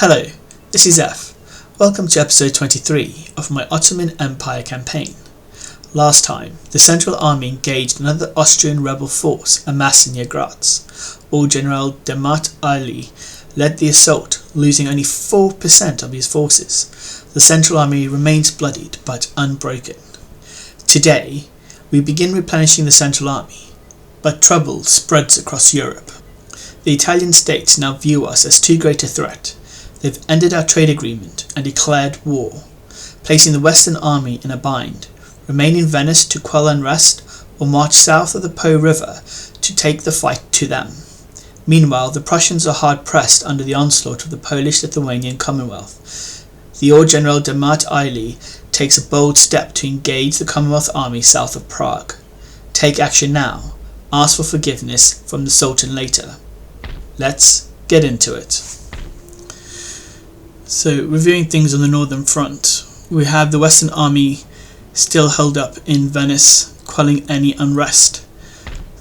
Hello, this is F. Welcome to episode 23 of my Ottoman Empire campaign. Last time, the Central Army engaged another Austrian rebel force amassed near Graz. Orgeneral Demat Aali led the assault, losing only 4% of his forces. The Central Army remains bloodied but unbroken. Today, we begin replenishing the Central Army, but trouble spreads across Europe. The Italian states now view us as too great a threat. They've ended our trade agreement and declared war, placing the Western Army in a bind. Remain in Venice to quell unrest, or march south of the Po River to take the fight to them. Meanwhile, the Prussians are hard-pressed under the onslaught of the Polish-Lithuanian Commonwealth. The Orgeneral Demat Aali takes a bold step to engage the Commonwealth army south of Prague. Take action now. Ask for forgiveness from the Sultan later. Let's get into it. So, reviewing things on the northern front, we have the Western Army still held up in Venice, quelling any unrest.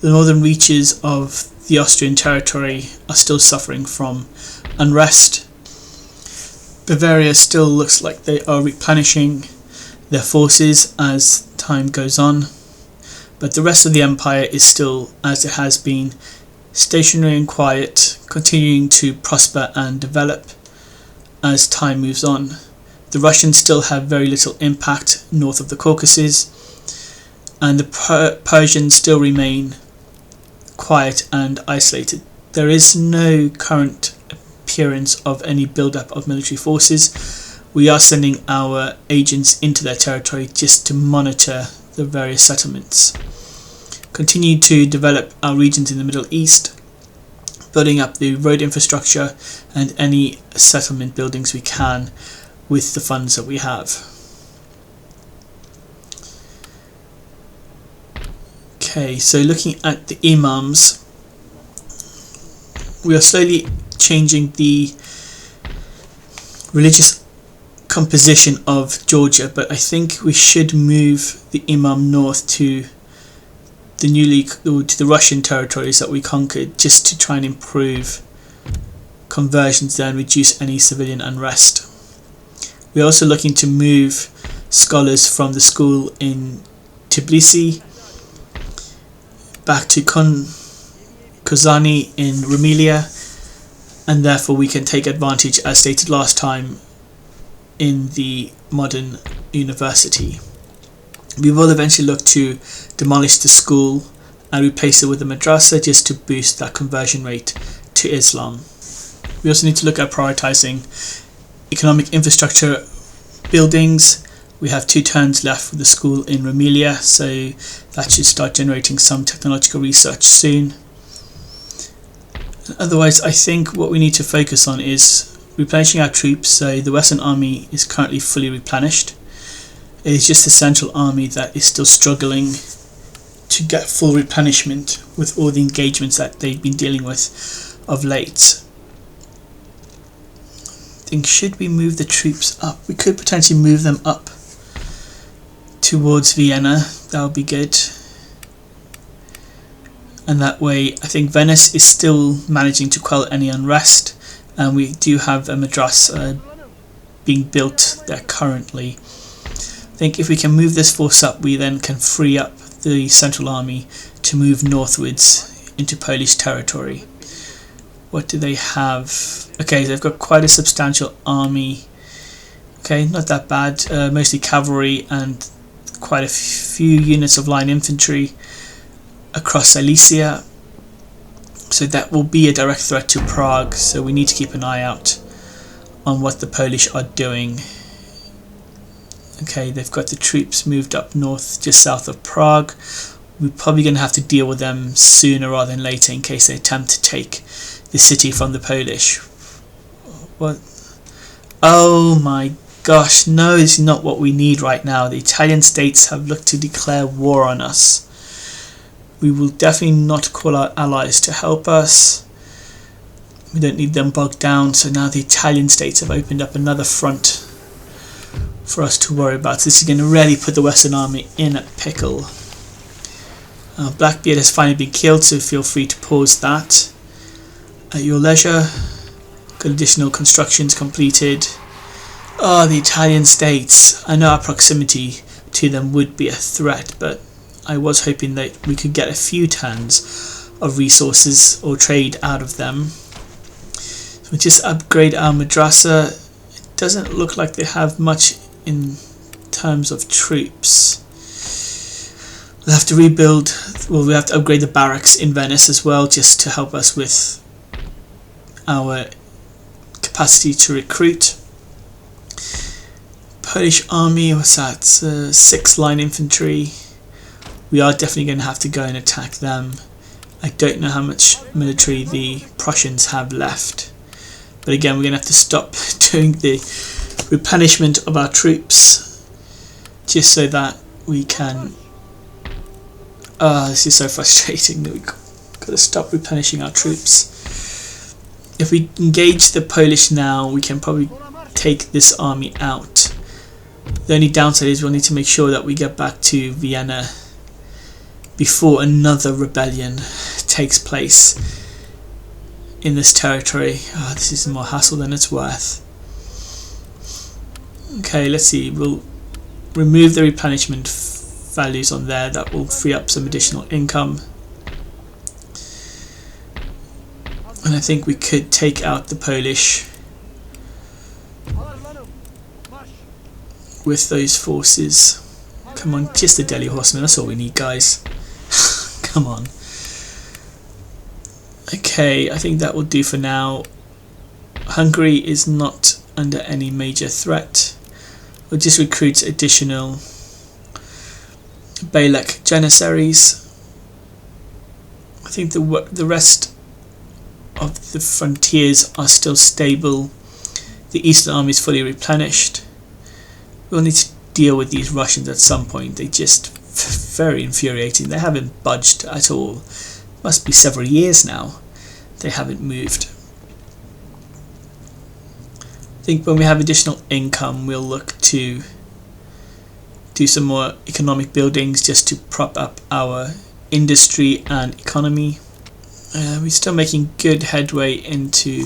The northern reaches of the Austrian territory are still suffering from unrest. Bavaria still looks like they are replenishing their forces as time goes on, but the rest of the empire is still, as it has been, stationary and quiet, continuing to prosper and develop as time moves on. The Russians still have very little impact north of the Caucasus, and the Persians still remain quiet and isolated. There is no current appearance of any build-up of military forces. We are sending our agents into their territory just to monitor the various settlements. Continue to develop our regions in the Middle East, building up the road infrastructure and any settlement buildings we can with the funds that we have. Okay, so looking at the imams, we are slowly changing the religious composition of Georgia, but I think we should move the imam north to the Russian territories that we conquered, just to try and improve conversions there and reduce any civilian unrest. We're also looking to move scholars from the school in Tbilisi back to Kozani in Rumelia, and therefore we can take advantage, as stated last time, in the modern university. We will eventually look to demolish the school and replace it with a madrasa just to boost that conversion rate to Islam. We also need to look at prioritising economic infrastructure buildings. We have 2 turns left for the school in Rumelia, so that should start generating some technological research soon. Otherwise, I think what we need to focus on is replenishing our troops. So the Western Army is currently fully replenished. It is just the Central Army that is still struggling to get full replenishment with all the engagements that they've been dealing with of late. I think, should we move the troops up? We could potentially move them up towards Vienna. That would be good. And that way, I think Venice is still managing to quell any unrest, and we do have a madrasa being built there currently. I think if we can move this force up, we then can free up the Central Army to move northwards into Polish territory. What do they have? Okay, they've got quite a substantial army. Okay, not that bad. Mostly cavalry and quite a few units of line infantry across Silesia. So that will be a direct threat to Prague, so we need to keep an eye out on what the Polish are doing. Okay, they've got the troops moved up north just south of Prague. We're probably going to have to deal with them sooner rather than later in case they attempt to take the city from the Polish. What? Oh my gosh, no, this is not what we need right now. The Italian states have looked to declare war on us. We will definitely not call our allies to help us. We don't need them bogged down, so now the Italian states have opened up another front for us to worry about. This is going to really put the Western Army in a pickle. Blackbeard has finally been killed, so feel free to pause that at your leisure. Got additional constructions completed. Oh, the Italian states. I know our proximity to them would be a threat, but I was hoping that we could get a few tons of resources or trade out of them. So we just upgrade our madrasa. It doesn't look like they have much in terms of troops. We'll have to rebuild, well, we have to upgrade the barracks in Venice as well, just to help us with our capacity to recruit. Polish army, what's that? 6-line infantry. We are definitely going to have to go and attack them. I don't know how much military the Prussians have left. But again, we're going to have to stop doing the replenishment of our troops, just so that we can... this is so frustrating that we've got to stop replenishing our troops. If we engage the Polish now, we can probably take this army out. The only downside is we'll need to make sure that we get back to Vienna before another rebellion takes place in this territory. This is more hassle than it's worth. Okay, let's see. We'll remove the replenishment values on there. That will free up some additional income. And I think we could take out the Polish with those forces. Come on, just the Delhi horsemen, that's all we need, guys. Come on. Okay, I think that will do for now. Hungary is not under any major threat. We'll just recruit additional Balak Janissaries. I think the rest of the frontiers are still stable. The Eastern Army is fully replenished. We'll need to deal with these Russians at some point. They're just very infuriating. They haven't budged at all. Must be several years now they haven't moved. I think when we have additional income, we'll look to do some more economic buildings just to prop up our industry and economy. We're still making good headway into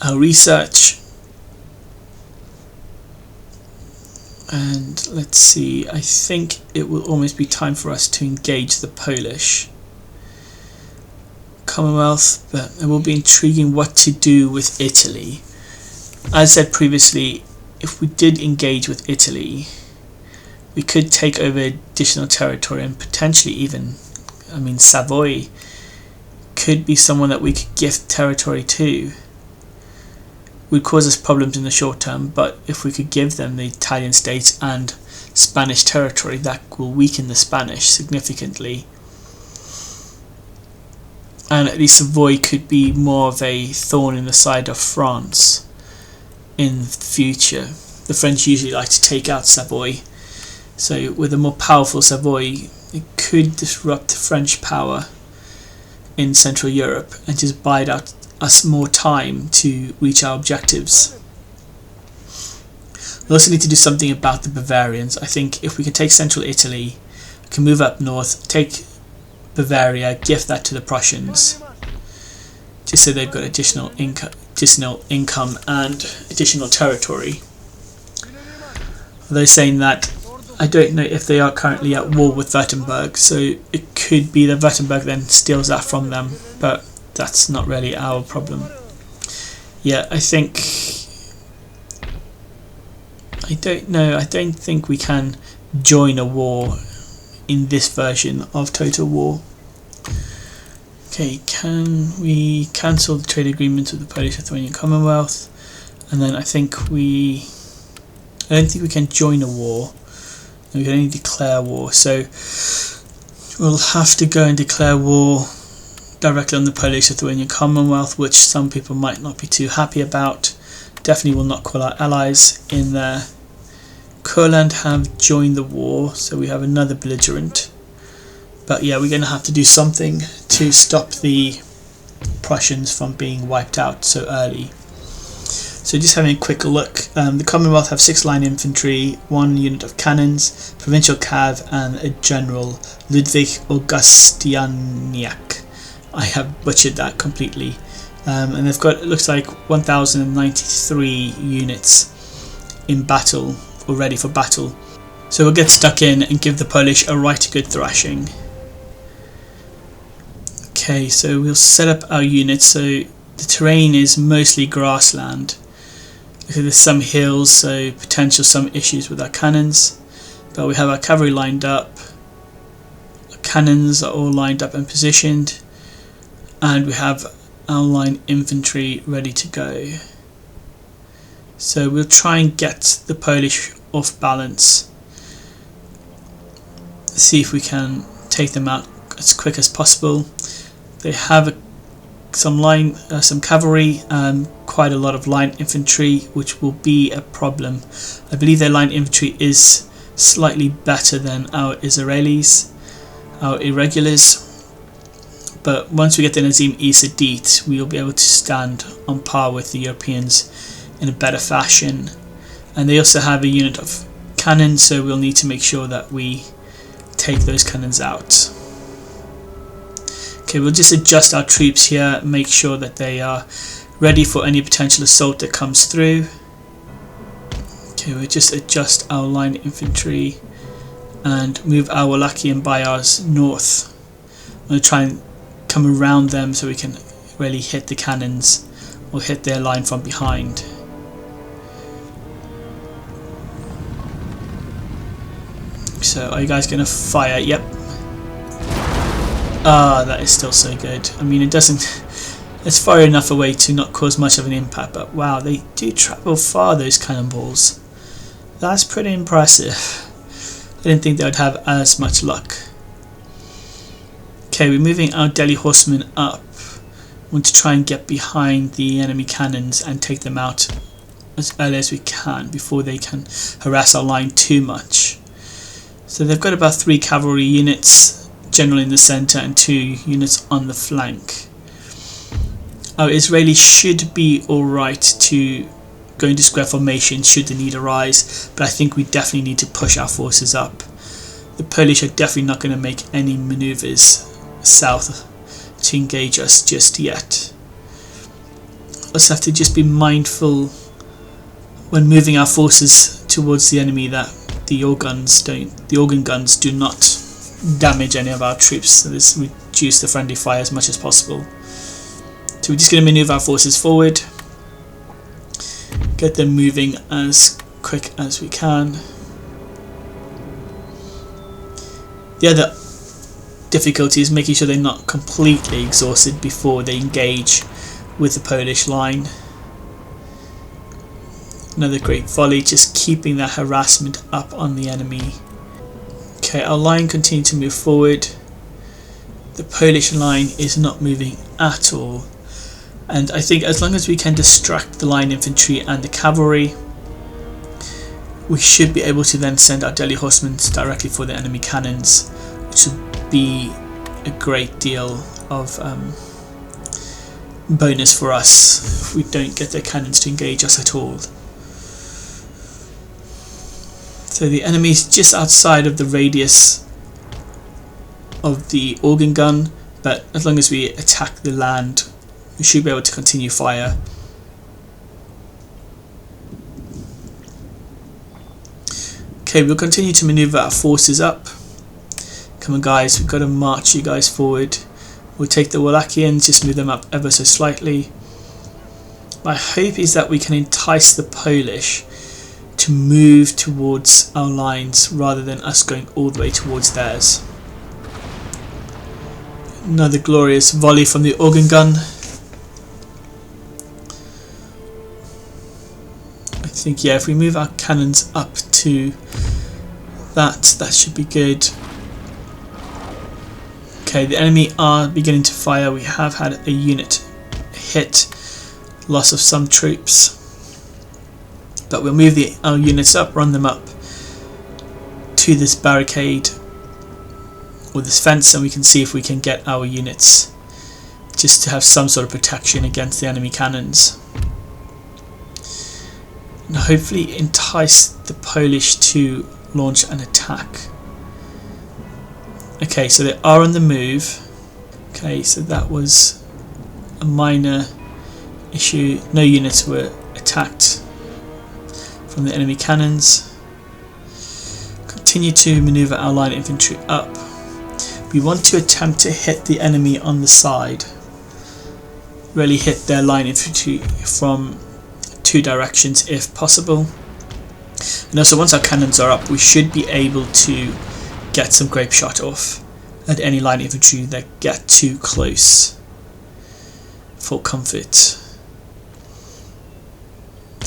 our research. And let's see, I think it will almost be time for us to engage the Polish Commonwealth, but it will be intriguing what to do with Italy. As said previously, if we did engage with Italy, we could take over additional territory and potentially even, Savoy could be someone that we could gift territory to. Would cause us problems in the short term, but if we could give them the Italian states and Spanish territory, that will weaken the Spanish significantly. And at least Savoy could be more of a thorn in the side of France in the future. The French usually like to take out Savoy, so with a more powerful Savoy, it could disrupt French power in Central Europe and just buy out us more time to reach our objectives. We also need to do something about the Bavarians. I think if we can take central Italy, we can move up north, take Bavaria, gift that to the Prussians, just so they've got additional income and additional territory. Although saying that, I don't know if they are currently at war with Württemberg, so it could be that Württemberg then steals that from them, but that's not really our problem. Yeah, I don't think we can join a war in this version of Total War. Okay, can we cancel the trade agreement with the Polish-Lithuanian Commonwealth? And then I don't think we can join a war. We can only declare war, so we'll have to go and declare war directly on the Polish-Lithuanian Commonwealth, which some people might not be too happy about. Definitely will not call our allies in there. Courland have joined the war, so we have another belligerent. But yeah, we're going to have to do something to stop the Prussians from being wiped out so early. So just having a quick look, the Commonwealth have 6-line infantry, 1 unit of cannons, provincial cav, and a general, Ludwig Augustianiak. I have butchered that completely. and they've got, it looks like 1093 units in battle, or ready for battle. So we'll get stuck in and give the Polish a right good thrashing. Okay, so we'll set up our units. So the terrain is mostly grassland. Okay, there's some hills, so potential some issues with our cannons, but we have our cavalry lined up, our cannons are all lined up and positioned, and we have our line infantry ready to go. So we'll try and get the Polish off balance, see if we can take them out as quick as possible. They have some cavalry, quite a lot of line infantry, which will be a problem. I believe their line infantry is slightly better than our Israelis, our irregulars, but once we get the Nazim-e Sadit, we will be able to stand on par with the Europeans in a better fashion. And they also have a unit of cannons, so we'll need to make sure that we take those cannons out. Okay, we'll just adjust our troops here, make sure that they are ready for any potential assault that comes through. Okay, we'll just adjust our line infantry and move our Wallachian Bayars north. I'm going to try and come around them so we can really hit the cannons or hit their line from behind. So are you guys going to fire? Yep. Ah, that is still so good. I mean, it doesn't, it's far enough away to not cause much of an impact, but wow, they do travel far, those cannonballs. That's pretty impressive. I didn't think they would have as much luck. Okay, we're moving our Delhi horsemen up. We want to try and get behind the enemy cannons and take them out as early as we can before they can harass our line too much. So they've got about 3 cavalry units, general in the centre and 2 units on the flank. Our Israelis should be alright to go into square formation should the need arise, but I think we definitely need to push our forces up. The Polish are definitely not going to make any manoeuvres south to engage us just yet. Also have to just be mindful when moving our forces towards the enemy that the organ guns do not damage any of our troops, so this reduce the friendly fire as much as possible. So we're just going to manoeuvre our forces forward, get them moving as quick as we can. The other difficulty is making sure they're not completely exhausted before they engage with the Polish line. Another great volley, just keeping that harassment up on the enemy. Okay, our line continued to move forward. The Polish line is not moving at all, and I think as long as we can distract the line infantry and the cavalry, we should be able to then send our Delhi horsemen directly for the enemy cannons, which would be a great deal of bonus for us if we don't get their cannons to engage us at all. So the enemy is just outside of the radius of the organ gun, but as long as we attack the land, we should be able to continue fire. Okay, we'll continue to maneuver our forces up. Come on guys, we've got to march you guys forward. We'll take the Wallachians, just move them up ever so slightly. My hope is that we can entice the Polish to move towards our lines rather than us going all the way towards theirs. Another glorious volley from the organ gun. I think, yeah, if we move our cannons up to that should be good. Okay, the enemy are beginning to fire. We have had a unit hit, loss of some troops. But we'll move our units up, run them up to this barricade or this fence, and we can see if we can get our units just to have some sort of protection against the enemy cannons. And hopefully entice the Polish to launch an attack. Okay, so they are on the move. Okay, so that was a minor issue. No units were attacked from the enemy cannons. Continue to maneuver our line infantry up. We want to attempt to hit the enemy on the side. Really hit their line infantry from 2 directions if possible. And also, once our cannons are up, we should be able to get some grape shot off at any line infantry that get too close for comfort.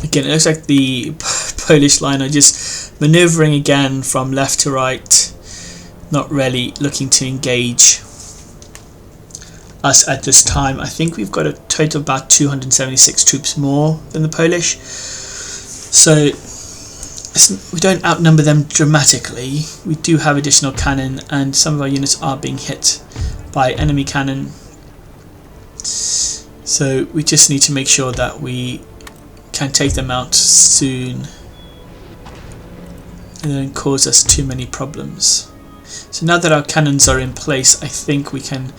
Again, it looks like the Polish line are just manoeuvring again from left to right, not really looking to engage us at this time. I think we've got a total of about 276 troops more than the Polish, so we don't outnumber them dramatically. We do have additional cannon, and some of our units are being hit by enemy cannon, so we just need to make sure that we can take them out soon and don't cause us too many problems. So now that our cannons are in place, I think we can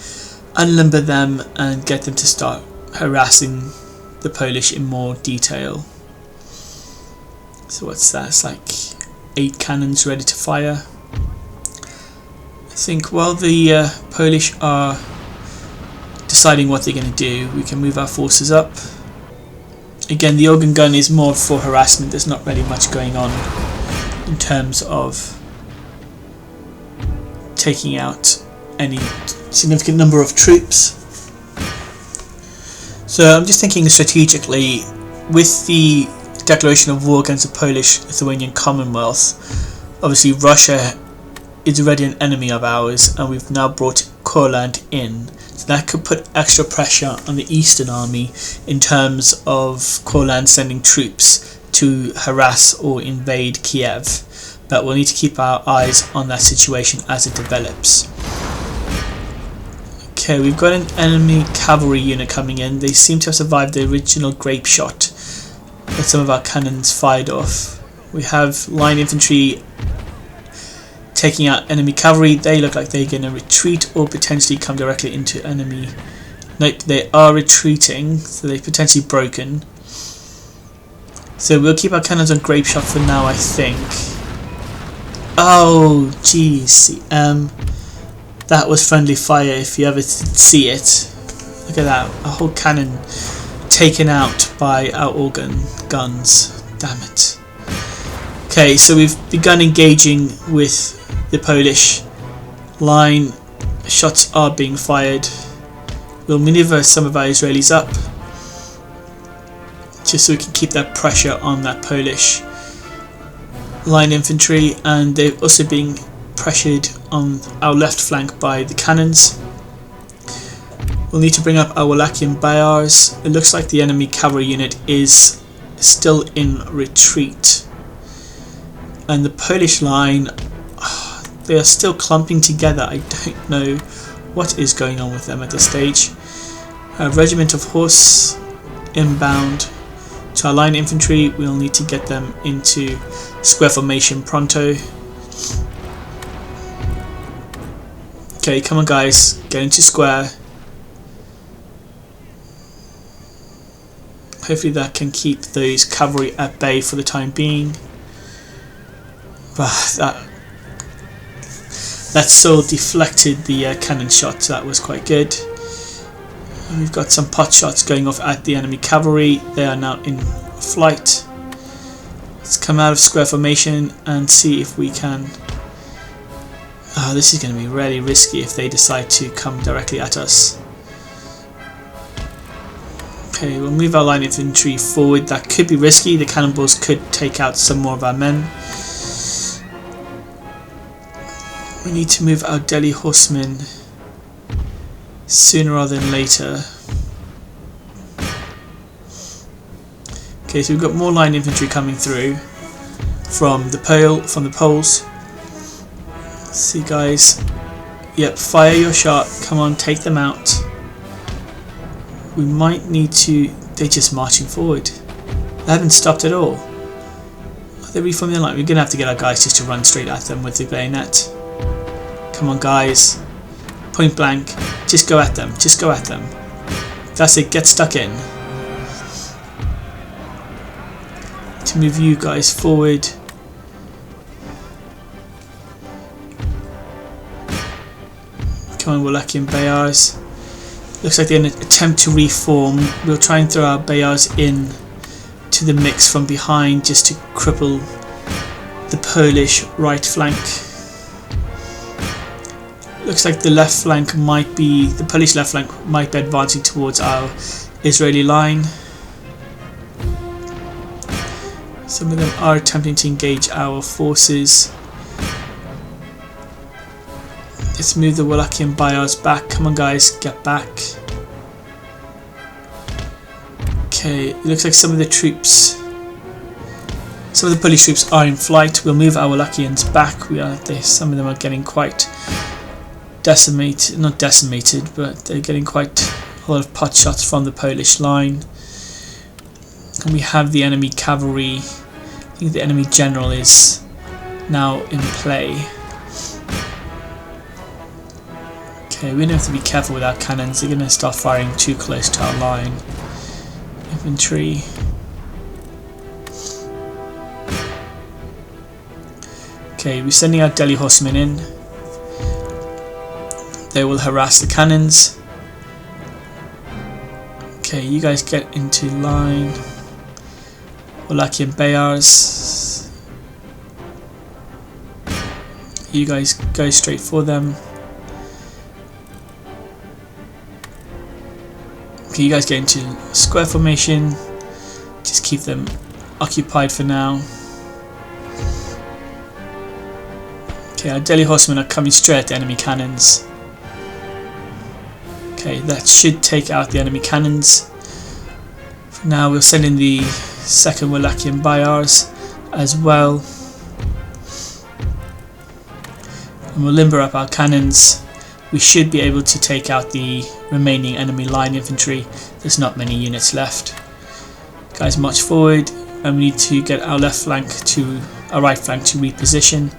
unlimber them and get them to start harassing the Polish in more detail. So what's that? It's like 8 cannons ready to fire. I think while the Polish are deciding what they're going to do, we can move our forces up. Again, the organ gun is more for harassment. There's not really much going on in terms of taking out any significant number of troops. So I'm just thinking strategically, with the declaration of war against the Polish-Lithuanian Commonwealth, obviously Russia is already an enemy of ours, and we've now brought Courland in. So that could put extra pressure on the Eastern Army in terms of Courland sending troops to harass or invade Kiev. But we'll need to keep our eyes on that situation as it develops. Okay, we've got an enemy cavalry unit coming in. They seem to have survived the original grape shot that some of our cannons fired off. We have line infantry taking out enemy cavalry. They look like they're going to retreat or potentially come directly into enemy. Nope, they are retreating, so they've potentially broken. So we'll keep our cannons on grape shot for now, I think. Oh, jeez. That was friendly fire if you ever see it. Look at that, a whole cannon taken out by our organ guns. Damn it. Okay, so we've begun engaging with the Polish line. Shots are being fired. We'll maneuver some of our Israelis up just so we can keep that pressure on that Polish line infantry, and they're also being pressured on our left flank by the cannons. We'll need to bring up our Wallachian Bayars. It looks like the enemy cavalry unit is still in retreat, and the Polish line, they are still clumping together. I don't know what is going on with them at this stage. A regiment of horse inbound to our line infantry. We'll need to get them into square formation pronto. Okay, come on guys, get into square. Hopefully that can keep those cavalry at bay for the time being. That still deflected the cannon shots. That was quite good. We've got some pot shots going off at the enemy cavalry. They are now in flight. Let's come out of square formation and see if we can... this is going to be really risky if they decide to come directly at us. Okay, we'll move our line infantry forward. That could be risky. The cannonballs could take out some more of our men. We need to move our Delhi horsemen sooner rather than later. Okay, so we've got more line infantry coming through from the Poles. Let's see, guys. Yep, fire your shot. Come on, take them out. We might need to... They're just marching forward. They haven't stopped at all. Are they reforming their line? We're going to have to get our guys just to run straight at them with the bayonet. Come on, guys. Point blank. Just go at them. Just go at them. That's it. Get stuck in. to move you guys forward. Come on, Wallachian Bayars. Looks like they're going to attempt to reform. We'll try and throw our Bayars in to the mix from behind just to cripple the Polish right flank. Looks like the left flank might be, the Polish left flank might be advancing towards our Israeli line. Some of them are attempting to engage our forces. Let's move the Wallachian Bayars back. Come on guys, get back. Okay, it looks like some of the troops, some of the Polish troops are in flight. We'll move our Wallachians back. Some of them are getting quite decimated, not decimated, but they're getting quite a lot of pot shots from the Polish line. And we have the enemy cavalry. I think the enemy general is now in play. Okay, we have to be careful with our cannons. They're going to start firing too close to our line. Infantry. Okay, we're sending our Delhi horsemen in. They will harass the cannons. Okay, you guys get into line. Wallachian Bayars. You guys go straight for them. Okay, you guys get into square formation. Just keep them occupied for now. Okay, our Delhi horsemen are coming straight at the enemy cannons. Okay, that should take out the enemy cannons. For now, we'll send in the second Wallachian Bayars as well. And we'll limber up our cannons. We should be able to take out the remaining enemy line infantry. There's not many units left. Guys, march forward, and we need to get our left flank to our right flank to reposition.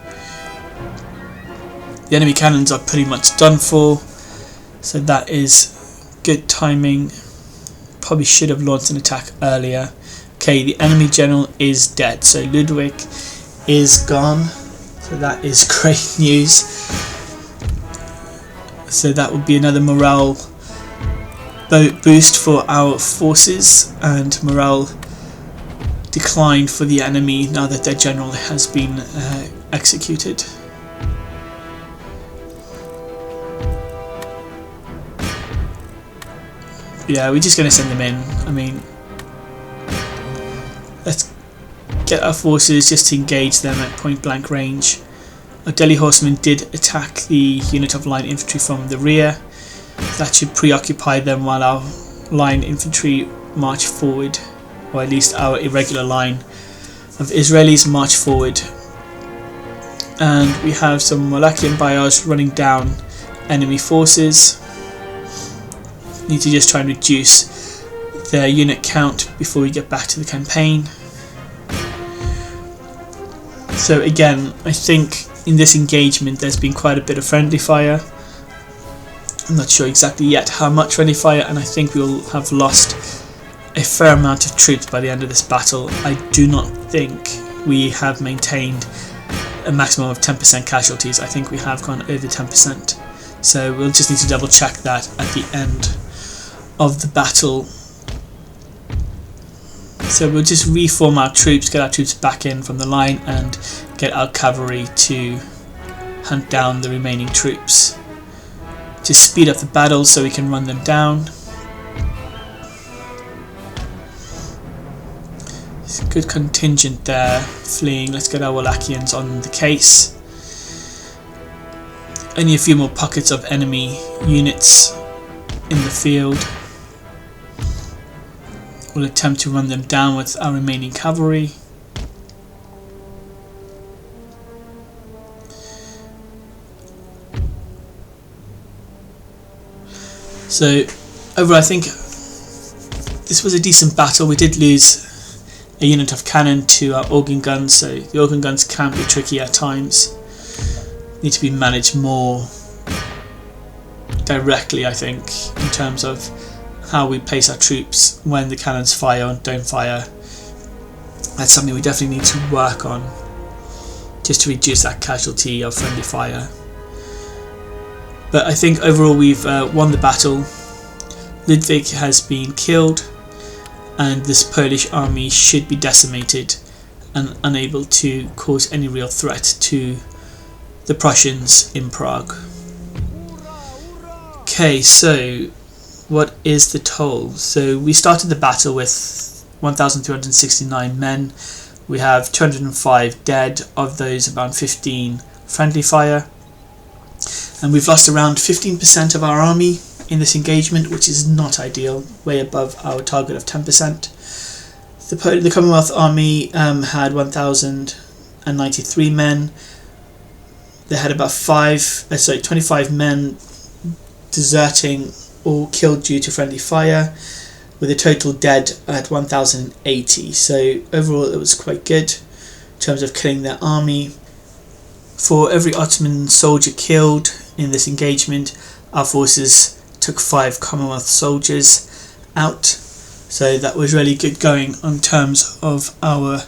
The enemy cannons are pretty much done for, so that is good timing. Probably should have launched an attack earlier. Okay, the enemy general is dead, so Ludwig is gone. So that is great news. So that would be another morale boost for our forces, and morale decline for the enemy now that their general has been executed. Yeah, we're just going to send them in. I mean, let's get our forces just to engage them at point blank range. Our Delhi horsemen did attack the unit of line infantry from the rear. That should preoccupy them while our line infantry march forward, or at least our irregular line of Israelis march forward. And we have some Wallachian Bayars running down enemy forces. Need to just try and reduce their unit count before we get back to the campaign. So again, I think in this engagement there's been quite a bit of friendly fire. I'm not sure exactly yet how much friendly fire, and I think we'll have lost a fair amount of troops by the end of this battle. I do not think we have maintained a maximum of 10% casualties. I think we have gone over 10%. So we'll just need to double check that at the end of the battle. So we'll just reform our troops, get our troops back in from the line, and get our cavalry to hunt down the remaining troops. Just speed up the battle so we can run them down. It's a good contingent there fleeing. Let's get our Wallachians on the case. Only a few more pockets of enemy units in the field. We'll attempt to run them down with our remaining cavalry. So overall, I think this was a decent battle. We did lose a unit of cannon to our organ guns, so the organ guns can be tricky at times. Need to be managed more directly, I think, in terms of how we place our troops when the cannons fire and don't fire. That's something we definitely need to work on, just to reduce that casualty of friendly fire. But I think overall we've won the battle. Ludwig has been killed, and this Polish army should be decimated and unable to cause any real threat to the Prussians in Prague. Okay, so what is the toll? So we started the battle with 1,369 men. We have 205 dead, of those around 15 friendly fire, and we've lost around 15% of our army in this engagement, which is not ideal, way above our target of 10%. The Commonwealth army had 1,093 men. They had about 25 men deserting or killed due to friendly fire, with a total dead at 1,080. So overall it was quite good in terms of killing their army. For every Ottoman soldier killed in this engagement, our forces took 5 Commonwealth soldiers out. So that was really good going in terms of our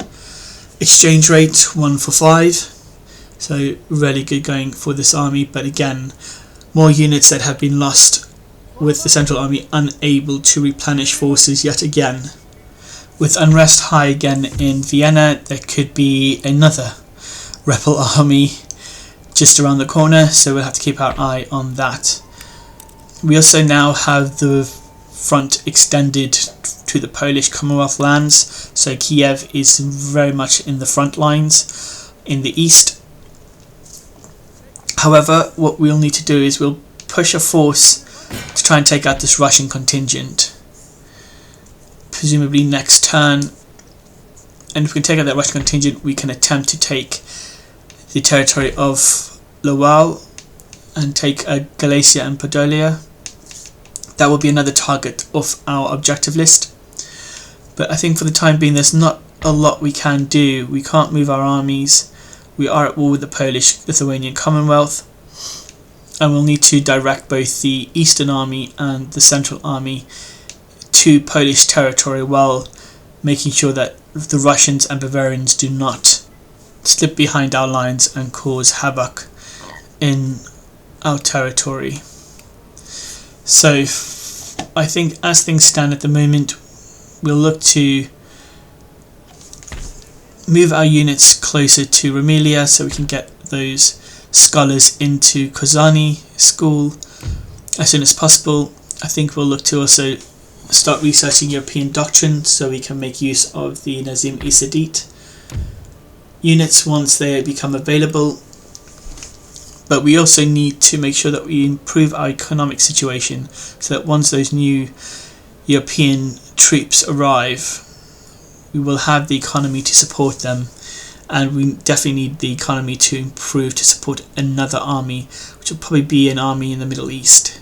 exchange rate, 1 for 5. So really good going for this army, but again, more units that have been lost, with the Central Army unable to replenish forces yet again. With unrest high again in Vienna, there could be another rebel army just around the corner, so we'll have to keep our eye on that. We also now have the front extended to the Polish Commonwealth lands, so Kiev is very much in the front lines in the east. However, what we'll need to do is we'll push a force to try and take out this Russian contingent, presumably next turn, and if we can take out that Russian contingent, we can attempt to take the territory of Lwów and take Galicia and Podolia. That will be another target of our objective list, but I think for the time being there's not a lot we can do. We can't move our armies. We are at war with the Polish-Lithuanian Commonwealth, and we'll need to direct both the Eastern Army and the Central Army to Polish territory, while making sure that the Russians and Bavarians do not slip behind our lines and cause havoc in our territory. So I think as things stand at the moment, we'll look to move our units closer to Rumelia so we can get those scholars into Kozani school as soon as possible. I think we'll look to also start researching European doctrine so we can make use of the Nazim Isadit units once they become available. But we also need to make sure that we improve our economic situation so that once those new European troops arrive, we will have the economy to support them, and we definitely need the economy to improve to support another army, which will probably be an army in the Middle East.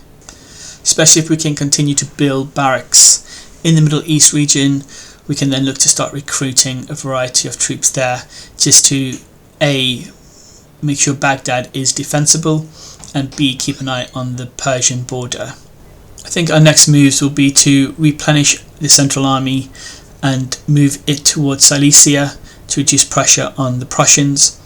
Especially if we can continue to build barracks in the Middle East region, we can then look to start recruiting a variety of troops there, just to A, make sure Baghdad is defensible, and B, keep an eye on the Persian border. I think our next moves will be to replenish the Central Army and move it towards Silesia to reduce pressure on the Prussians,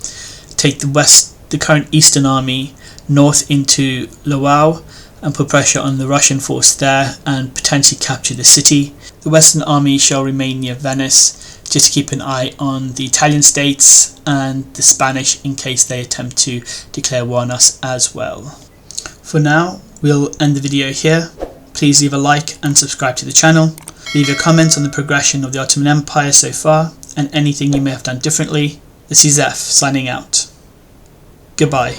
take the current Eastern Army north into Lwów and put pressure on the Russian force there and potentially capture the city. The Western Army shall remain near Venice, just to keep an eye on the Italian states and the Spanish in case they attempt to declare war on us as well. For now, we'll end the video here. Please leave a like and subscribe to the channel. Leave your comments on the progression of the Ottoman Empire so far and anything you may have done differently. This is Zeph signing out. Goodbye.